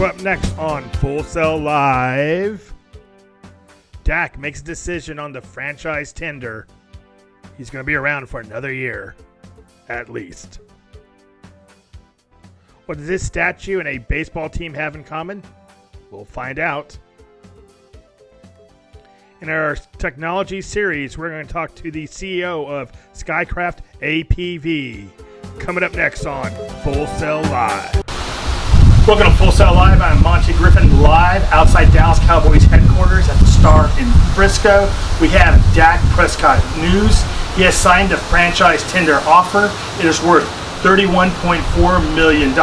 Up next on Full Sail Live, Dak makes a decision on the franchise tender. He's going to be around for another year, at least. What does this statue and a baseball team have in common? We'll find out. In our technology series, we're going to talk to the CEO of Skycraft APV. Coming up next on Full Sail Live. Welcome to Full Sail Live. I'm Monty Griffin, live outside Dallas Cowboys headquarters at the Star in Frisco. We have Dak Prescott news. He has signed a franchise tender offer. It is worth $31.4 million.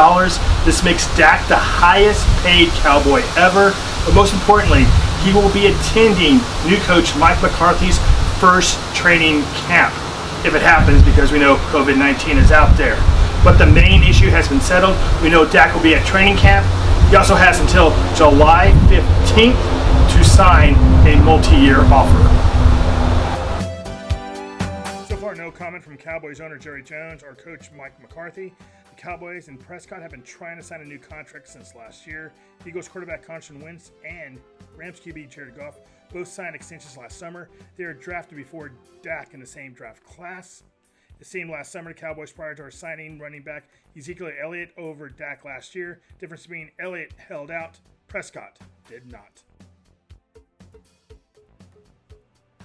This makes Dak the highest paid Cowboy ever. But most importantly, he will be attending new coach Mike McCarthy's first training camp, if it happens, because we know COVID-19 is out there. But the main issue has been settled. We know Dak will be at training camp. He also has until July 15th to sign a multi-year offer. So far, no comment from Cowboys owner Jerry Jones or coach Mike McCarthy. The Cowboys and Prescott have been trying to sign a new contract since last year. Eagles quarterback Carson Wentz and Rams QB Jared Goff both signed extensions last summer. They were drafted before Dak in the same draft class. It seemed last summer the Cowboys prioritized signing running back Ezekiel Elliott over Dak last year. Difference being Elliott held out, Prescott did not.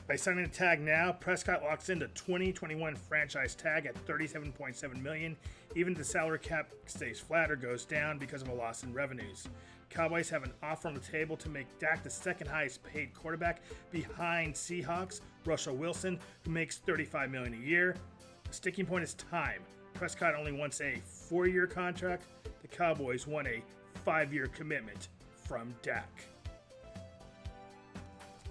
By signing the tag now, Prescott locks in the 2021 franchise tag at $37.7 million. Even if the salary cap stays flat or goes down because of a loss in revenues. Cowboys have an offer on the table to make Dak the second highest paid quarterback behind Seahawks Russell Wilson, who makes $35 million a year. The sticking point is time. Prescott only wants a 4-year contract. The Cowboys want a 5-year commitment from Dak.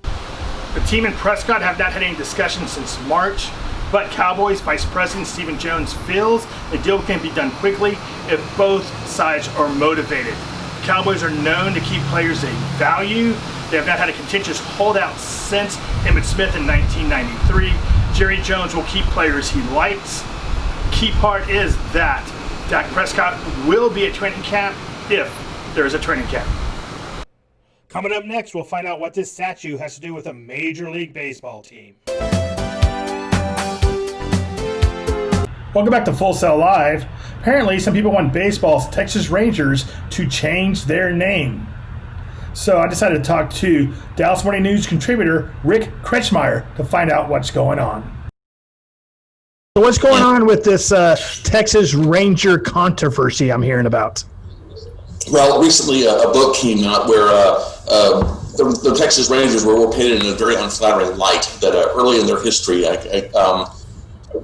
The team and Prescott have not had any discussions since March, but Cowboys Vice President Stephen Jones feels a deal can be done quickly if both sides are motivated. Cowboys are known to keep players they value. They have not had a contentious holdout since Emmitt Smith in 1993. Jerry Jones will keep players he likes. Key part is that Dak Prescott will be at training camp if there is a training camp. Coming up next, we'll find out what this statue has to do with a Major League Baseball team. Welcome back to Full Sail Live. Apparently, some people want baseball's Texas Rangers to change their name. So I decided to talk to Dallas Morning News contributor Rick Kretschmeyer to find out what's going on. So what's going on with this Texas Ranger controversy I'm hearing about? Well, recently a book came out where the Texas Rangers were painted in a very unflattering light. That early in their history,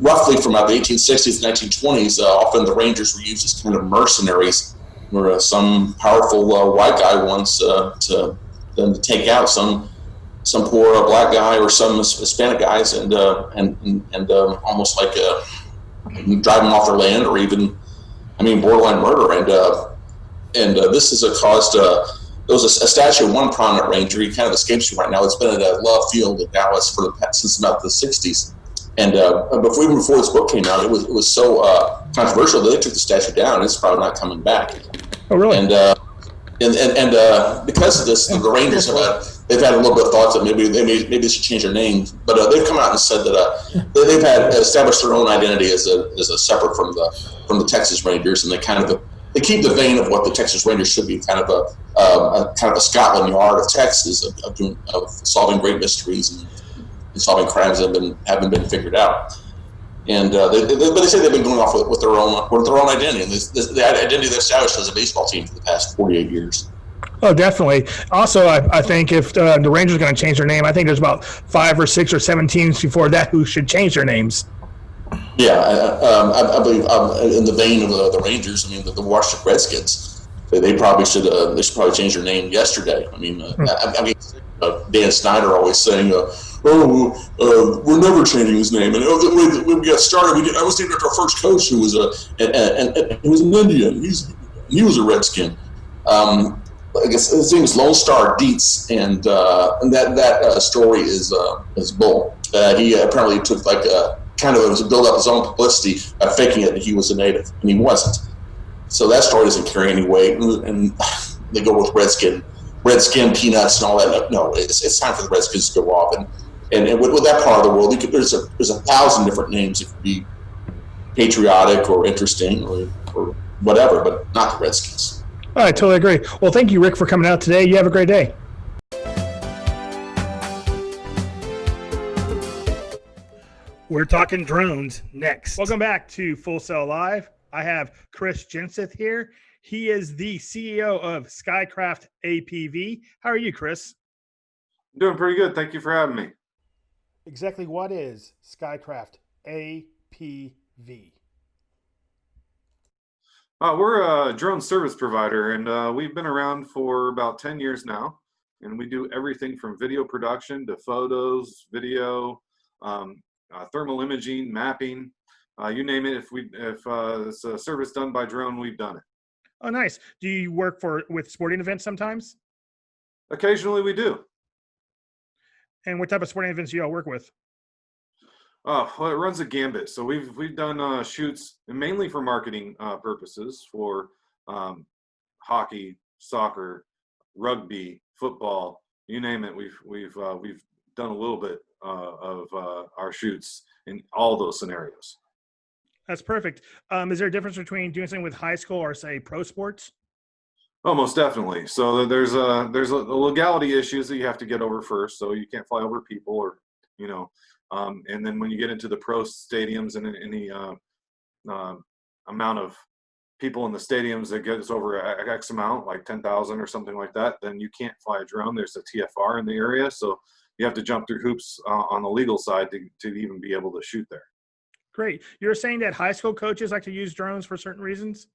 roughly from about the 1860s and 1920s, often the Rangers were used as kind of mercenaries, where some powerful white guy wants to take out some poor black guy or some Hispanic guys and almost like drive them off their land, or even, borderline murder. And this has caused. There was a statue of one prominent Ranger. He kind of escapes me right now. It's been at Love Field in Dallas since about the 60s. And even before this book came out, it was so controversial that they took the statue down. It's probably not coming back. Oh, really? And because of this, the Rangers they've had a little bit of thoughts that maybe they should change their name. But they've come out and said that they've had established their own identity as a separate from the Texas Rangers, and they keep the vein of what the Texas Rangers should be, kind of a Scotland Yard of Texas, of solving great mysteries and solving crimes that haven't been figured out. And but they say they've been going off with their own identity, and the identity they've established as a baseball team for the past 48 years. Oh, definitely. Also, I think if the Rangers are going to change their name, I think there's about 5 or 6 or 7 teams before that who should change their names. Yeah, I believe in the vein of the Rangers. The Washington Redskins, they probably should change their name yesterday. Dan Snyder always saying, we're never changing his name. And when we got started, I was named after our first coach, who was he was an Indian. He was a Redskin. I guess his name is Lone Star Dietz, and that story is bull. He apparently took to build up his own publicity by faking it that he was a native, and he wasn't. So that story doesn't carry any weight. And they go with Redskin peanuts and all that. No, it's time for the Redskins to go off. And with that part of the world, there's 1,000 different names. It could be patriotic or interesting or whatever, but not the Redskins. I totally agree. Well, thank you, Rick, for coming out today. You have a great day. We're talking drones next. Welcome back to Full Sail Live. I have Chris Jenseth here. He is the CEO of Skycraft APV. How are you, Chris? I'm doing pretty good. Thank you for having me. Exactly what is Skycraft APV? We're a drone service provider, and we've been around for about 10 years now. And we do everything from video production to photos, video, thermal imaging, mapping, you name it. If it's a service done by drone, we've done it. Oh, nice. Do you work with sporting events sometimes? Occasionally we do. And what type of sporting events do you all work with? Well, it runs a gambit. So we've done shoots mainly for marketing purposes for hockey, soccer, rugby, football, you name it. We've done a little bit of our shoots in all those scenarios. That's perfect. Is there a difference between doing something with high school or, say, pro sports? Oh, most definitely. So there's a legality issues that you have to get over first. So you can't fly over people, or and then when you get into the pro stadiums and any amount of people in the stadiums that gets over X amount, like 10,000 or something like that, then you can't fly a drone. There's a TFR in the area, so you have to jump through hoops on the legal side to even be able to shoot there. Great. You're saying that high school coaches like to use drones for certain reasons?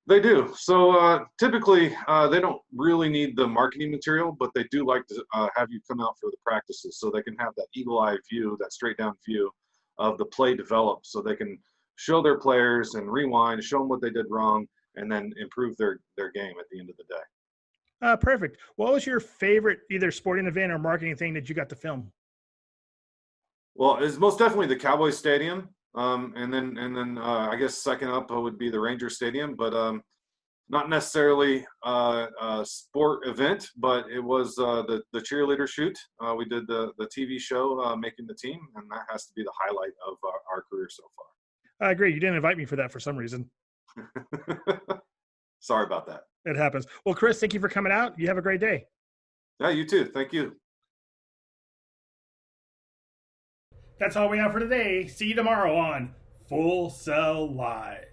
They do. So typically, they don't really need the marketing material, but they do like to have you come out for the practices so they can have that eagle-eye view, that straight-down view of the play developed, so they can show their players and rewind, show them what they did wrong, and then improve their game at the end of the day. Perfect. What was your favorite either sporting event or marketing thing that you got to film? Well, it's most definitely the Cowboys Stadium. And then I guess second up would be the Ranger Stadium, but not necessarily a sport event, but it was the cheerleader shoot. We did the TV show Making the Team, and that has to be the highlight of our career so far. I agree. You didn't invite me for that for some reason. Sorry about that. It happens. Well, Chris, thank you for coming out. You have a great day. Yeah, you too. Thank you. That's all we have for today. See you tomorrow on Full Sail Live.